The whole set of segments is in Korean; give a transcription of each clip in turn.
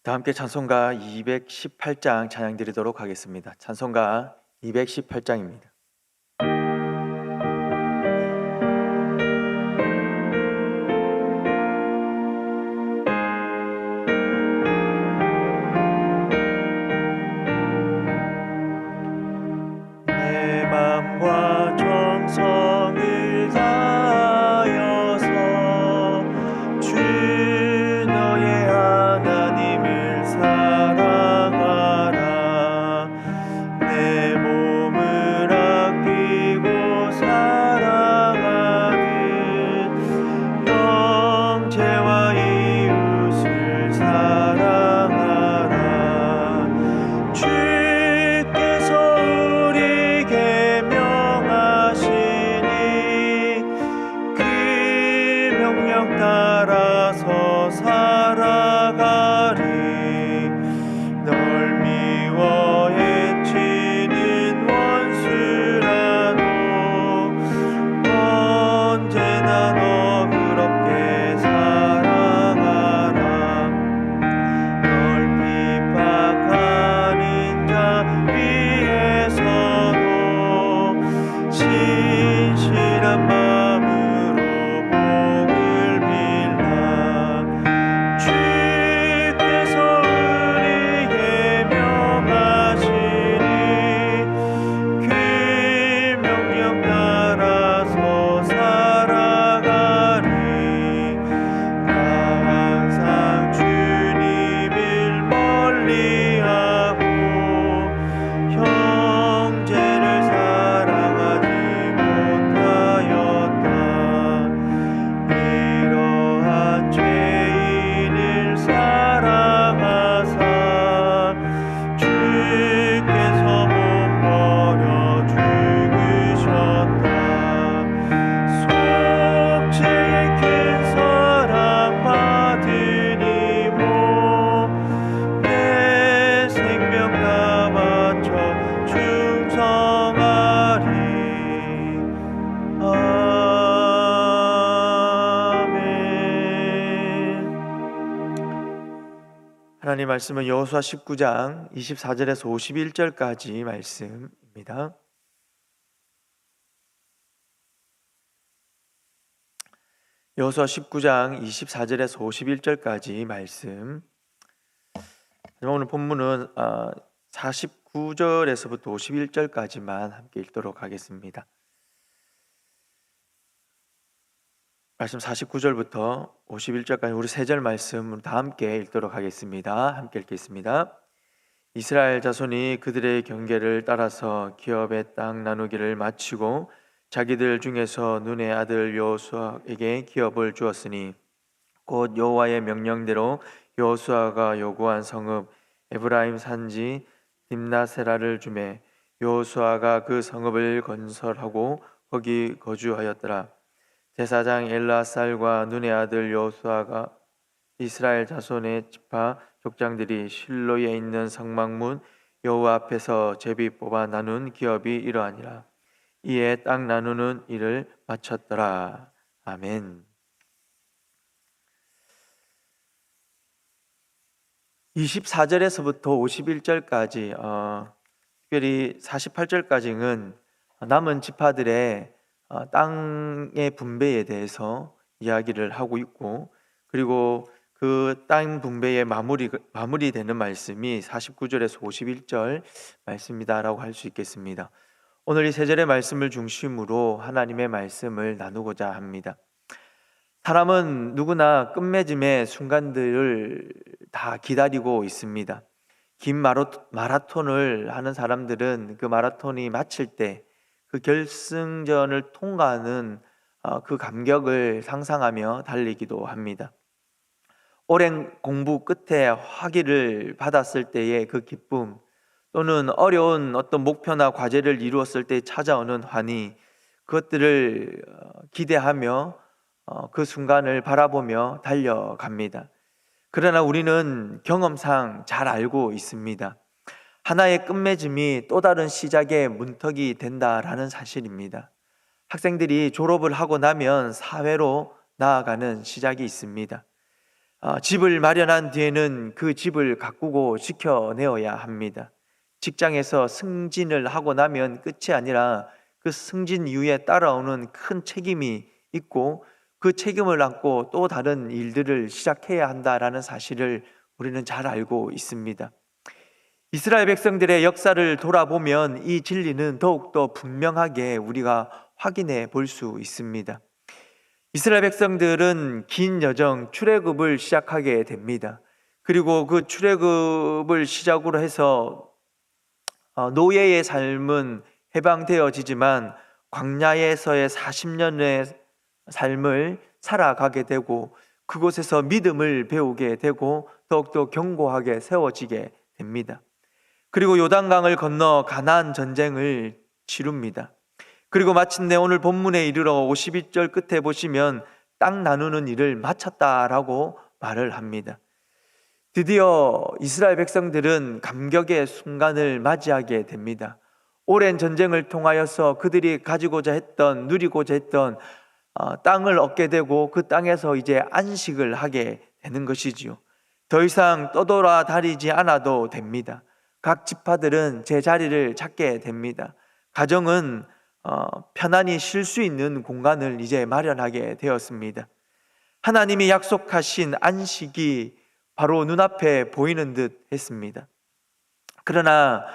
다 함께 찬송가 218장 찬양 드리도록 하겠습니다. 찬송가 218장입니다. 내 맘과 정성을 다하여서 주 너의 하나님을 사랑하라. 내 몸을 아끼고 사랑하듯 형제와 이웃을 사랑하라. 주께서 우리에게 명하시니 그 명령 따라서 살아가리. 널 미워 해치는 원수라도 언제나 너 의롭게 사랑하라. 널 핍박하는 자 위에서도 신실한 마음으로 복을 빌라. 주께서 우리에게 명하시니 그 명령 따라서 살아가리. 나 항상 주님을 멀리하고 형제를 사랑하지 못하였다. 이러한 죄인을 사랑하사 주께서 못 버려 죽으셨다. 속죄의 큰 사랑 받으리모 내 생명 다 바쳐 충성하리. 아멘. 하나님 말씀은 여호수아 19장 24절에서 51절까지 말씀입니다. 여호수아 19장 24절에서 51절까지 말씀. 오늘 본문은 49절에서부터 51절까지만 함께 읽도록 하겠습니다. 말씀 49절부터 51절까지 우리 세 절 말씀 다 함께 읽도록 하겠습니다. 함께 읽겠습니다. 이스라엘 자손이 그들의 경계를 따라서 기업의 땅 나누기를 마치고 자기들 중에서 눈의 아들 여호수아에게 기업을 주었으니 곧 여호와의 명령대로 여호수아가 요구한 성읍 에브라임 산지 딥나세라를 주매 여호수아가 그 성읍을 건설하고 거기 거주하였더라. 제사장 엘라살과 눈의 아들 여호수아가 이스라엘 자손의 지파 족장들이 실로에 있는 성막문 여호와 앞에서 제비 뽑아 나눈 기업이 이러하니라. 이에 땅 나누는 일을 마쳤더라. 아멘. 24절에서부터 51절까지 특별히 48절까지는 남은 지파들의 땅의 분배에 대해서 이야기를 하고 있고, 그리고 그 땅 분배의 마무리되는 말씀이 49절에서 51절 말씀이다라고 할 수 있겠습니다. 오늘 이 세 절의 말씀을 중심으로 하나님의 말씀을 나누고자 합니다. 사람은 누구나 끝맺음의 순간들을 다 기다리고 있습니다. 긴 마라톤을 하는 사람들은 그 마라톤이 마칠 때 그 결승전을 통과하는 그 감격을 상상하며 달리기도 합니다. 오랜 공부 끝에 학위를 받았을 때의 그 기쁨, 또는 어려운 어떤 목표나 과제를 이루었을 때 찾아오는 환희, 그것들을 기대하며 그 순간을 바라보며 달려갑니다. 그러나 우리는 경험상 잘 알고 있습니다. 하나의 끝맺음이 또 다른 시작의 문턱이 된다라는 사실입니다. 학생들이 졸업을 하고 나면 사회로 나아가는 시작이 있습니다. 집을 마련한 뒤에는 그 집을 가꾸고 지켜내어야 합니다. 직장에서 승진을 하고 나면 끝이 아니라 그 승진 이후에 따라오는 큰 책임이 있고 그 책임을 안고 또 다른 일들을 시작해야 한다라는 사실을 우리는 잘 알고 있습니다. 이스라엘 백성들의 역사를 돌아보면 이 진리는 더욱더 분명하게 우리가 확인해 볼 수 있습니다. 이스라엘 백성들은 긴 여정 출애굽을 시작하게 됩니다. 그리고 그 출애굽을 시작으로 해서 노예의 삶은 해방되어지지만 광야에서의 40년의 삶을 살아가게 되고 그곳에서 믿음을 배우게 되고 더욱더 견고하게 세워지게 됩니다. 그리고 요단강을 건너 가나안 전쟁을 치룹니다. 그리고 마침내 오늘 본문에 이르러 51절 끝에 보시면 땅 나누는 일을 마쳤다라고 말을 합니다. 드디어 이스라엘 백성들은 감격의 순간을 맞이하게 됩니다. 오랜 전쟁을 통하여서 그들이 가지고자 했던, 누리고자 했던 땅을 얻게 되고 그 땅에서 이제 안식을 하게 되는 것이지요. 더 이상 떠돌아다니지 않아도 됩니다. 각 지파들은 제 자리를 찾게 됩니다. 가정은 편안히 쉴 수 있는 공간을 이제 마련하게 되었습니다. 하나님이 약속하신 안식이 바로 눈앞에 보이는 듯 했습니다. 그러나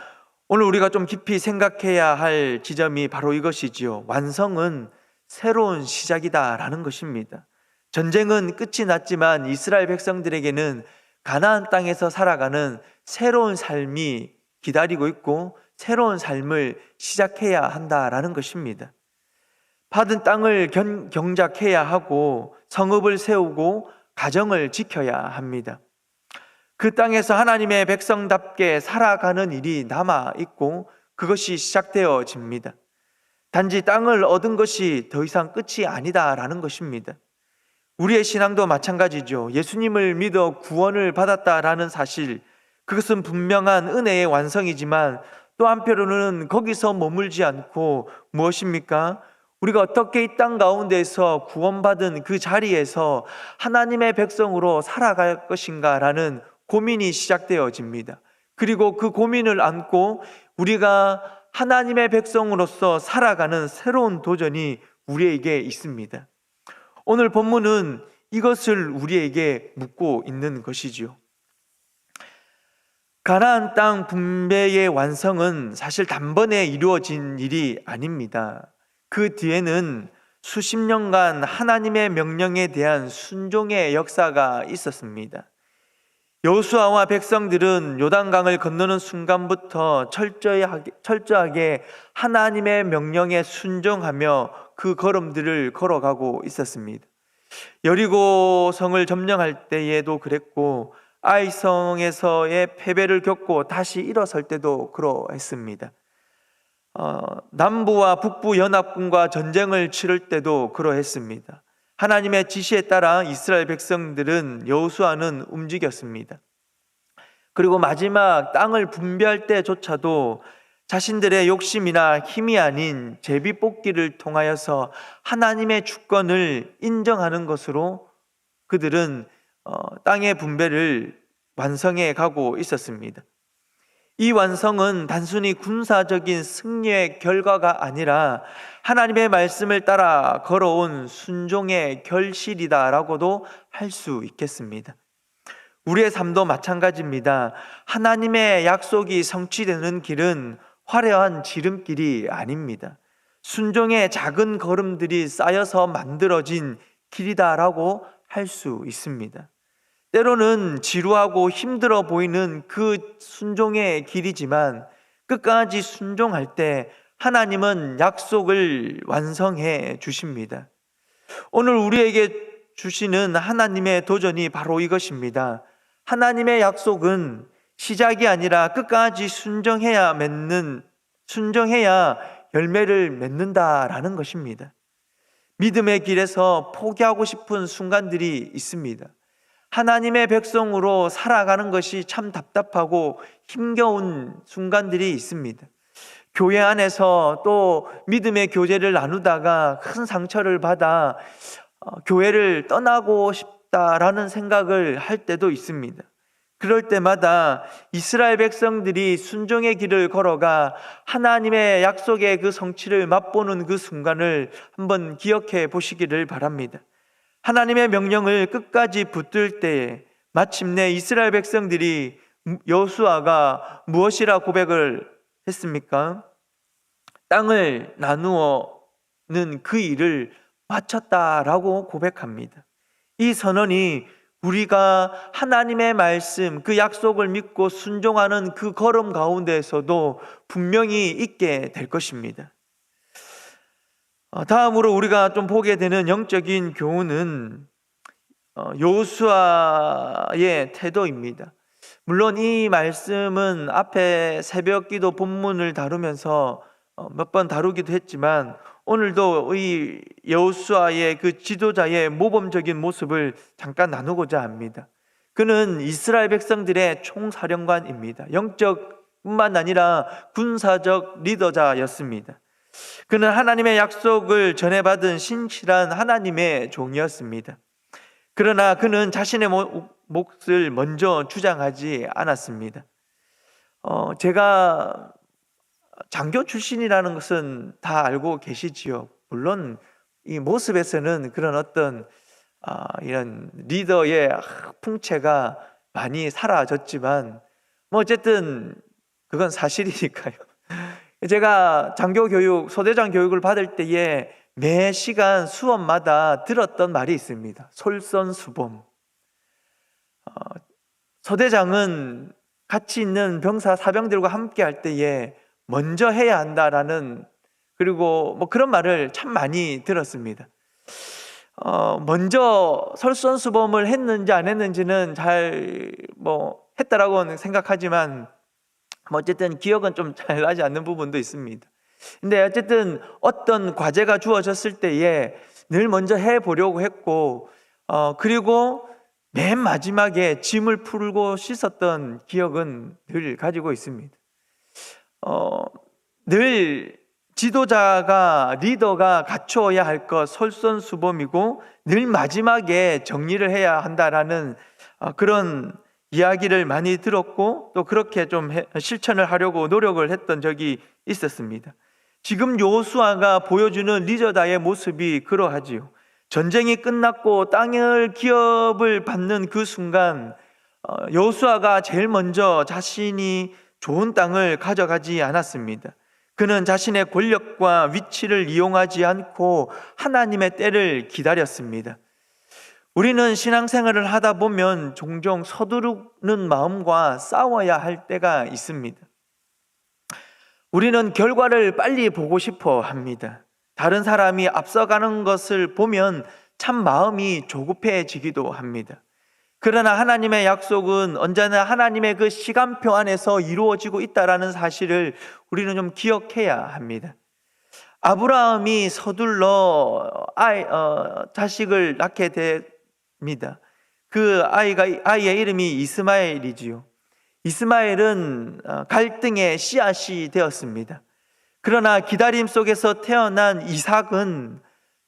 오늘 우리가 좀 깊이 생각해야 할 지점이 바로 이것이지요. 완성은 새로운 시작이다라는 것입니다. 전쟁은 끝이 났지만 이스라엘 백성들에게는 가나안 땅에서 살아가는 새로운 삶이 기다리고 있고 새로운 삶을 시작해야 한다라는 것입니다. 받은 땅을 경작해야 하고 성읍을 세우고 가정을 지켜야 합니다. 그 땅에서 하나님의 백성답게 살아가는 일이 남아있고 그것이 시작되어집니다. 단지 땅을 얻은 것이 더 이상 끝이 아니다라는 것입니다. 우리의 신앙도 마찬가지죠. 예수님을 믿어 구원을 받았다라는 사실, 그것은 분명한 은혜의 완성이지만 또 한편으로는 거기서 머물지 않고 무엇입니까? 우리가 어떻게 이 땅 가운데서 구원받은 그 자리에서 하나님의 백성으로 살아갈 것인가라는 고민이 시작되어집니다. 그리고 그 고민을 안고 우리가 하나님의 백성으로서 살아가는 새로운 도전이 우리에게 있습니다. 오늘 본문은 이것을 우리에게 묻고 있는 것이지요. 가나안 땅 분배의 완성은 사실 단번에 이루어진 일이 아닙니다. 그 뒤에는 수십 년간 하나님의 명령에 대한 순종의 역사가 있었습니다. 여호수아와 백성들은 요단강을 건너는 순간부터 철저하게 하나님의 명령에 순종하며 그 걸음들을 걸어가고 있었습니다. 여리고 성을 점령할 때에도 그랬고 아이성에서의 패배를 겪고 다시 일어설 때도 그러했습니다. 남부와 북부 연합군과 전쟁을 치를 때도 그러했습니다. 하나님의 지시에 따라 이스라엘 백성들은 여호수아는 움직였습니다. 그리고 마지막 땅을 분배할 때조차도 자신들의 욕심이나 힘이 아닌 제비뽑기를 통하여서 하나님의 주권을 인정하는 것으로 그들은 땅의 분배를 완성해 가고 있었습니다. 이 완성은 단순히 군사적인 승리의 결과가 아니라 하나님의 말씀을 따라 걸어온 순종의 결실이다라고도 할 수 있겠습니다. 우리의 삶도 마찬가지입니다. 하나님의 약속이 성취되는 길은 화려한 지름길이 아닙니다. 순종의 작은 걸음들이 쌓여서 만들어진 길이다라고 할 수 있습니다. 때로는 지루하고 힘들어 보이는 그 순종의 길이지만 끝까지 순종할 때 하나님은 약속을 완성해 주십니다. 오늘 우리에게 주시는 하나님의 도전이 바로 이것입니다. 하나님의 약속은 시작이 아니라 끝까지 순종해야 열매를 맺는다라는 것입니다. 믿음의 길에서 포기하고 싶은 순간들이 있습니다. 하나님의 백성으로 살아가는 것이 참 답답하고 힘겨운 순간들이 있습니다. 교회 안에서 또 믿음의 교제를 나누다가 큰 상처를 받아 교회를 떠나고 맞췄다라는 생각을 할 때도 있습니다. 그럴 때마다 이스라엘 백성들이 순종의 길을 걸어가 하나님의 약속의 그 성취를 맛보는 그 순간을 한번 기억해 보시기를 바랍니다. 하나님의 명령을 끝까지 붙들 때에 마침내 이스라엘 백성들이 여호수아가 무엇이라 고백을 했습니까? 땅을 나누어는 그 일을 마쳤다라고 고백합니다. 이 선언이 우리가 하나님의 말씀, 그 약속을 믿고 순종하는 그 걸음 가운데에서도 분명히 있게 될 것입니다. 다음으로 우리가 좀 보게 되는 영적인 교훈은 여호수아의 태도입니다. 물론 이 말씀은 앞에 새벽기도 본문을 다루면서 몇 번 다루기도 했지만 오늘도 이 여호수아의 그 지도자의 모범적인 모습을 잠깐 나누고자 합니다. 그는 이스라엘 백성들의 총사령관입니다. 영적뿐만 아니라 군사적 리더자였습니다. 그는 하나님의 약속을 전해받은 신실한 하나님의 종이었습니다. 그러나 그는 자신의 몫을 먼저 주장하지 않았습니다. 제가 장교 출신이라는 것은 다 알고 계시지요. 물론 이 모습에서는 그런 어떤 이런 리더의 풍채가 많이 사라졌지만 어쨌든 그건 사실이니까요. 제가 장교 교육, 소대장 교육을 받을 때에 매 시간 수업마다 들었던 말이 있습니다. 솔선수범. 소대장은 같이 있는 병사, 사병들과 함께 할 때에 먼저 해야 한다라는, 그리고 그런 말을 참 많이 들었습니다. 먼저 솔선수범을 했는지 안 했는지는 잘 했다라고 생각하지만 어쨌든 기억은 좀 잘 나지 않는 부분도 있습니다. 근데 어쨌든 어떤 과제가 주어졌을 때에 늘 먼저 해보려고 했고 그리고 맨 마지막에 짐을 풀고 씻었던 기억은 늘 가지고 있습니다. 늘 지도자가, 리더가 갖추어야 할 것 솔선수범이고 늘 마지막에 정리를 해야 한다라는 그런 이야기를 많이 들었고 또 그렇게 좀 실천을 하려고 노력을 했던 적이 있었습니다. 지금 여호수아가 보여주는 리더다의 모습이 그러하지요. 전쟁이 끝났고 땅을 기업을 받는 그 순간 여호수아가 제일 먼저 자신이 좋은 땅을 가져가지 않았습니다. 그는 자신의 권력과 위치를 이용하지 않고 하나님의 때를 기다렸습니다. 우리는 신앙생활을 하다 보면 종종 서두르는 마음과 싸워야 할 때가 있습니다. 우리는 결과를 빨리 보고 싶어 합니다. 다른 사람이 앞서가는 것을 보면 참 마음이 조급해지기도 합니다. 그러나 하나님의 약속은 언제나 하나님의 그 시간표 안에서 이루어지고 있다는 사실을 우리는 좀 기억해야 합니다. 아브라함이 서둘러 자식을 낳게 됩니다. 그 아이의 이름이 이스마엘이지요. 이스마엘은 갈등의 씨앗이 되었습니다. 그러나 기다림 속에서 태어난 이삭은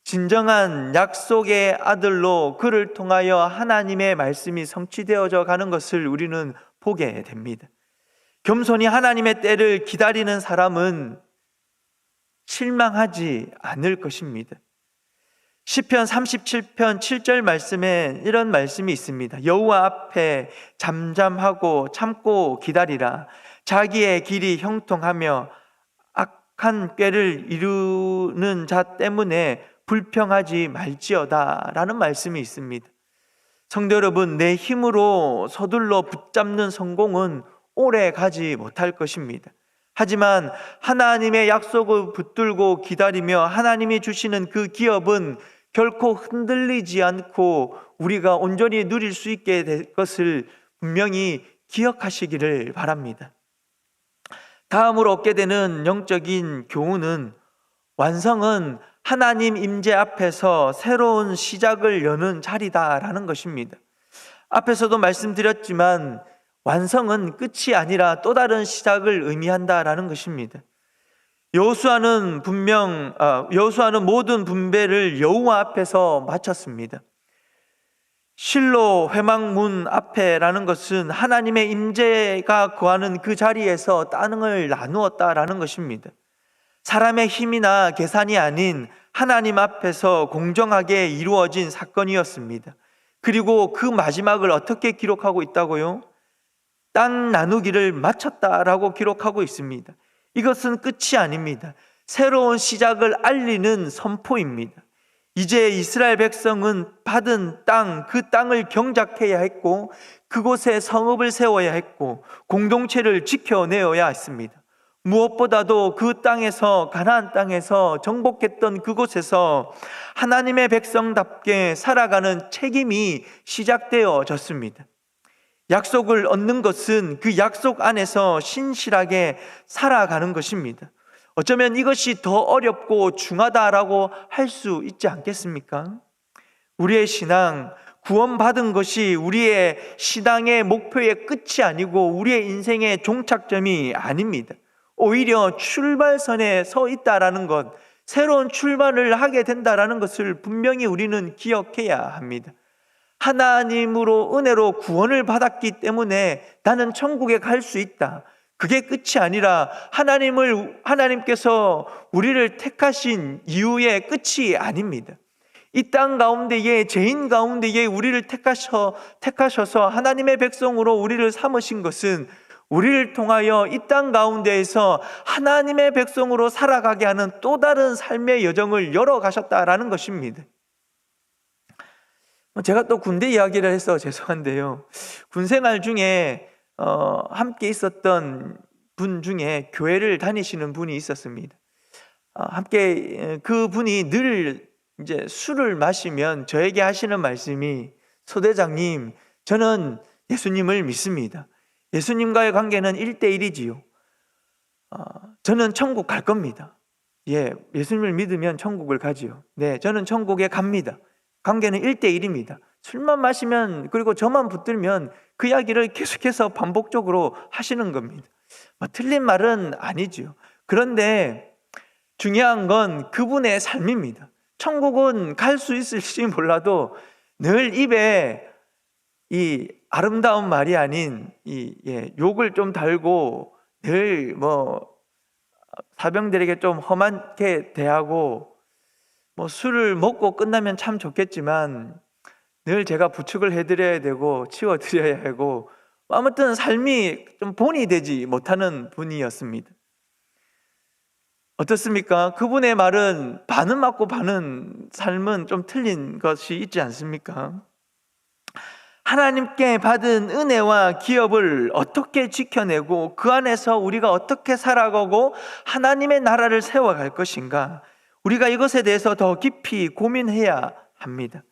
진정한 약속의 아들로 그를 통하여 하나님의 말씀이 성취되어져 가는 것을 우리는 보게 됩니다. 겸손히 하나님의 때를 기다리는 사람은 실망하지 않을 것입니다. 시편 37편 7절 말씀에 이런 말씀이 있습니다. 여호와 앞에 잠잠하고 참고 기다리라. 자기의 길이 형통하며 악한 꾀를 이루는 자 때문에 불평하지 말지어다 라는 말씀이 있습니다. 성도 여러분, 내 힘으로 서둘러 붙잡는 성공은 오래 가지 못할 것입니다. 하지만 하나님의 약속을 붙들고 기다리며 하나님이 주시는 그 기업은 결코 흔들리지 않고 우리가 온전히 누릴 수 있게 될 것을 분명히 기억하시기를 바랍니다. 다음으로 얻게 되는 영적인 교훈은 완성은 하나님 임재 앞에서 새로운 시작을 여는 자리다라는 것입니다. 앞에서도 말씀드렸지만 완성은 끝이 아니라 또 다른 시작을 의미한다라는 것입니다. 여호수아는 모든 분배를 여호와 앞에서 마쳤습니다. 실로 회막문 앞에라는 것은 하나님의 임재가 거하는 그 자리에서 땅을 나누었다라는 것입니다. 사람의 힘이나 계산이 아닌 하나님 앞에서 공정하게 이루어진 사건이었습니다. 그리고 그 마지막을 어떻게 기록하고 있다고요? 땅 나누기를 마쳤다라고 기록하고 있습니다. 이것은 끝이 아닙니다. 새로운 시작을 알리는 선포입니다. 이제 이스라엘 백성은 받은 땅, 그 땅을 경작해야 했고 그곳에 성읍을 세워야 했고 공동체를 지켜내어야 했습니다. 무엇보다도 그 땅에서, 가나안 땅에서 정복했던 그곳에서 하나님의 백성답게 살아가는 책임이 시작되어졌습니다. 약속을 얻는 것은 그 약속 안에서 신실하게 살아가는 것입니다. 어쩌면 이것이 더 어렵고 중하다라고 할 수 있지 않겠습니까? 우리의 신앙, 구원받은 것이 우리의 신앙의 목표의 끝이 아니고 우리의 인생의 종착점이 아닙니다. 오히려 출발선에 서 있다라는 것, 새로운 출발을 하게 된다라는 것을 분명히 우리는 기억해야 합니다. 하나님으로 은혜로 구원을 받았기 때문에 나는 천국에 갈 수 있다. 그게 끝이 아니라 하나님께서 우리를 택하신 이유의 끝이 아닙니다. 이 땅 가운데에, 죄인 가운데에 우리를 택하셔서 하나님의 백성으로 우리를 삼으신 것은 우리를 통하여 이 땅 가운데에서 하나님의 백성으로 살아가게 하는 또 다른 삶의 여정을 열어가셨다라는 것입니다. 제가 또 군대 이야기를 해서 죄송한데요, 군 생활 중에 함께 있었던 분 중에 교회를 다니시는 분이 있었습니다. 함께 그 분이 늘 이제 술을 마시면 저에게 하시는 말씀이, 소대장님, 저는 예수님을 믿습니다. 예수님과의 관계는 1대1이지요. 저는 천국 갈 겁니다. 예, 예수님을 믿으면 천국을 가지요. 네, 저는 천국에 갑니다. 관계는 1대1입니다. 술만 마시면, 그리고 저만 붙들면 그 이야기를 계속해서 반복적으로 하시는 겁니다. 틀린 말은 아니죠. 그런데 중요한 건 그분의 삶입니다. 천국은 갈 수 있을지 몰라도 늘 입에 이 아름다운 말이 아닌 욕을 좀 달고 늘 사병들에게 좀 험하게 대하고 술을 먹고 끝나면 참 좋겠지만 늘 제가 부축을 해드려야 되고 치워드려야 하고 아무튼 삶이 좀 본이 되지 못하는 분이었습니다. 어떻습니까? 그분의 말은 반은 맞고 반은 삶은 좀 틀린 것이 있지 않습니까? 하나님께 받은 은혜와 기업을 어떻게 지켜내고 그 안에서 우리가 어떻게 살아가고 하나님의 나라를 세워갈 것인가, 우리가 이것에 대해서 더 깊이 고민해야 합니다.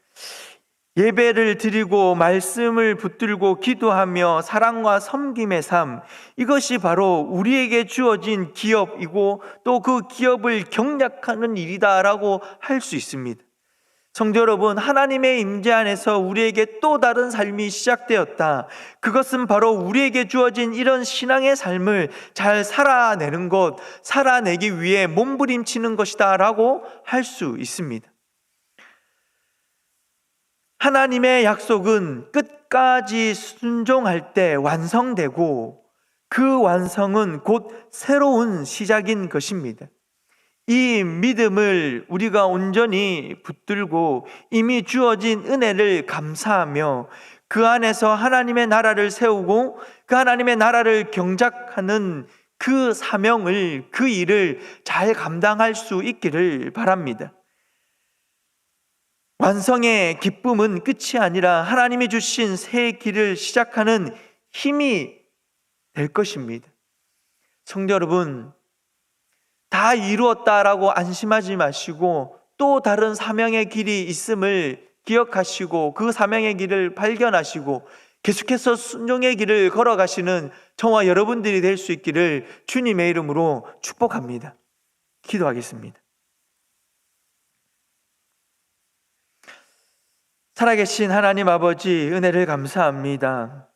예배를 드리고 말씀을 붙들고 기도하며 사랑과 섬김의 삶, 이것이 바로 우리에게 주어진 기업이고 또 그 기업을 경작하는 일이다라고 할 수 있습니다. 성도 여러분, 하나님의 임재 안에서 우리에게 또 다른 삶이 시작되었다. 그것은 바로 우리에게 주어진 이런 신앙의 삶을 잘 살아내는 것, 살아내기 위해 몸부림치는 것이다 라고 할 수 있습니다. 하나님의 약속은 끝까지 순종할 때 완성되고 그 완성은 곧 새로운 시작인 것입니다. 이 믿음을 우리가 온전히 붙들고 이미 주어진 은혜를 감사하며 그 안에서 하나님의 나라를 세우고 그 하나님의 나라를 경작하는 그 사명을, 그 일을 잘 감당할 수 있기를 바랍니다. 완성의 기쁨은 끝이 아니라 하나님이 주신 새 길을 시작하는 힘이 될 것입니다. 성도 여러분, 다 이루었다라고 안심하지 마시고 또 다른 사명의 길이 있음을 기억하시고 그 사명의 길을 발견하시고 계속해서 순종의 길을 걸어가시는 저와 여러분들이 될 수 있기를 주님의 이름으로 축복합니다. 기도하겠습니다. 살아계신 하나님 아버지, 은혜를 감사합니다.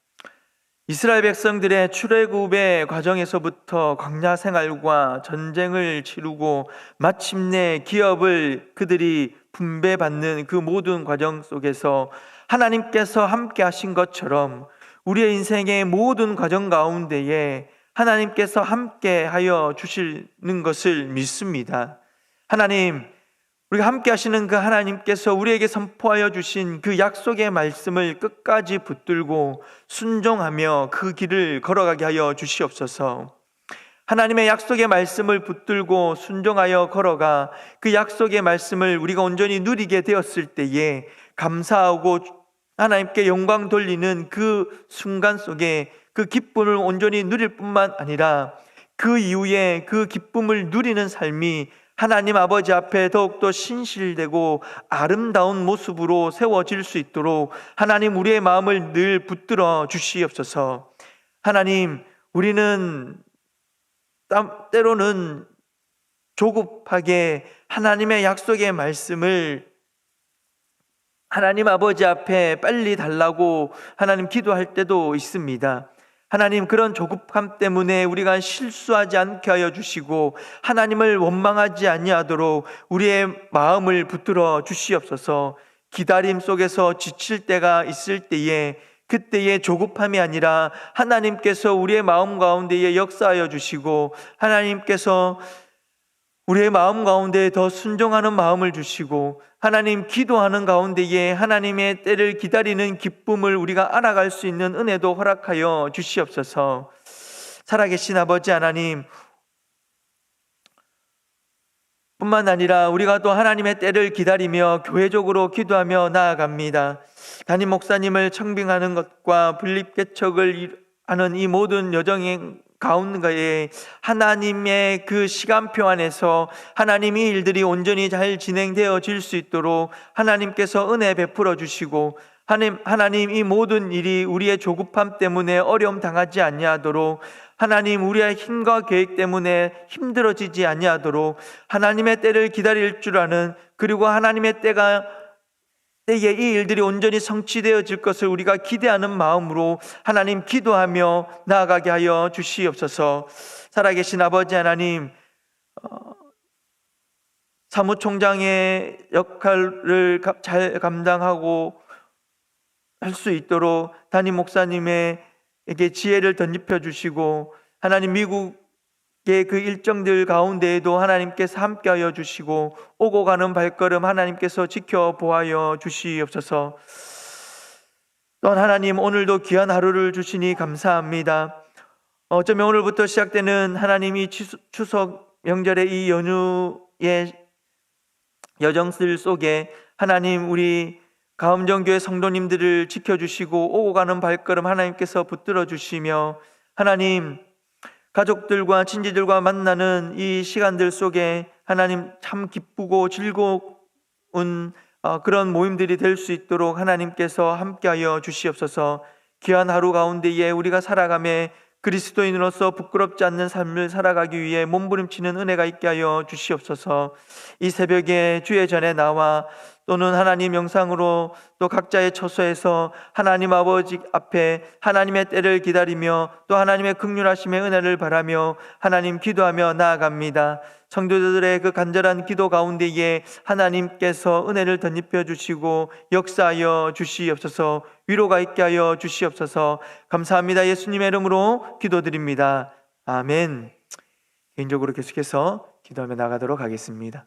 이스라엘 백성들의 출애굽의 과정에서부터 광야 생활과 전쟁을 치르고 마침내 기업을 그들이 분배받는 그 모든 과정 속에서 하나님께서 함께 하신 것처럼 우리의 인생의 모든 과정 가운데에 하나님께서 함께 하여 주시는 것을 믿습니다. 하나님, 우리가 함께 하시는 그 하나님께서 우리에게 선포하여 주신 그 약속의 말씀을 끝까지 붙들고 순종하며 그 길을 걸어가게 하여 주시옵소서. 하나님의 약속의 말씀을 붙들고 순종하여 걸어가 그 약속의 말씀을 우리가 온전히 누리게 되었을 때에 감사하고 하나님께 영광 돌리는 그 순간 속에 그 기쁨을 온전히 누릴 뿐만 아니라 그 이후에 그 기쁨을 누리는 삶이 하나님 아버지 앞에 더욱더 신실되고 아름다운 모습으로 세워질 수 있도록 하나님 우리의 마음을 늘 붙들어 주시옵소서. 하나님, 우리는 때로는 조급하게 하나님의 약속의 말씀을 하나님 아버지 앞에 빨리 달라고 하나님 기도할 때도 있습니다. 하나님, 그런 조급함 때문에 우리가 실수하지 않게 하여 주시고 하나님을 원망하지 아니하도록 우리의 마음을 붙들어 주시옵소서. 기다림 속에서 지칠 때가 있을 때에 그때의 조급함이 아니라 하나님께서 우리의 마음 가운데에 역사하여 주시고 하나님께서 우리의 마음 가운데 더 순종하는 마음을 주시고 하나님 기도하는 가운데에 하나님의 때를 기다리는 기쁨을 우리가 알아갈 수 있는 은혜도 허락하여 주시옵소서. 살아계신 아버지 하나님, 뿐만 아니라 우리가 또 하나님의 때를 기다리며 교회적으로 기도하며 나아갑니다. 담임 목사님을 청빙하는 것과 분립개척을 하는 이 모든 여정의 가운데에 하나님의 그 시간표 안에서 하나님 이 일들이 온전히 잘 진행되어질 수 있도록 하나님께서 은혜 베풀어 주시고 하나님 이 모든 일이 우리의 조급함 때문에 어려움 당하지 아니하도록 하나님 우리의 힘과 계획 때문에 힘들어지지 아니하도록 하나님의 때를 기다릴 줄 아는, 그리고 하나님의 때에 이 일들이 온전히 성취되어질 것을 우리가 기대하는 마음으로 하나님 기도하며 나아가게 하여 주시옵소서. 살아계신 아버지 하나님, 사무총장의 역할을 잘 감당하고 할 수 있도록 담임 목사님에게 지혜를 덧입혀 주시고 하나님 미국의 그 일정들 가운데에도 하나님께서 함께하여 주시고 오고 가는 발걸음 하나님께서 지켜보아여 주시옵소서. 또한 하나님, 오늘도 귀한 하루를 주시니 감사합니다. 어쩌면 오늘부터 시작되는 하나님이 추석 명절의 이 연휴의 여정들 속에 하나님 우리 가음정교회 성도님들을 지켜주시고 오고 가는 발걸음 하나님께서 붙들어 주시며 하나님 가족들과 친지들과 만나는 이 시간들 속에 하나님 참 기쁘고 즐거운 그런 모임들이 될 수 있도록 하나님께서 함께하여 주시옵소서. 귀한 하루 가운데에 우리가 살아가며 그리스도인으로서 부끄럽지 않는 삶을 살아가기 위해 몸부림치는 은혜가 있게 하여 주시옵소서. 이 새벽에 주의 전에 나와 또는 하나님 영상으로 또 각자의 처소에서 하나님 아버지 앞에 하나님의 때를 기다리며 또 하나님의 긍휼하심의 은혜를 바라며 하나님 기도하며 나아갑니다. 성도들의 그 간절한 기도 가운데에 하나님께서 은혜를 덧입혀 주시고 역사하여 주시옵소서. 위로가 있게 하여 주시옵소서. 감사합니다. 예수님의 이름으로 기도드립니다. 아멘. 개인적으로 계속해서 기도하며 나가도록 하겠습니다.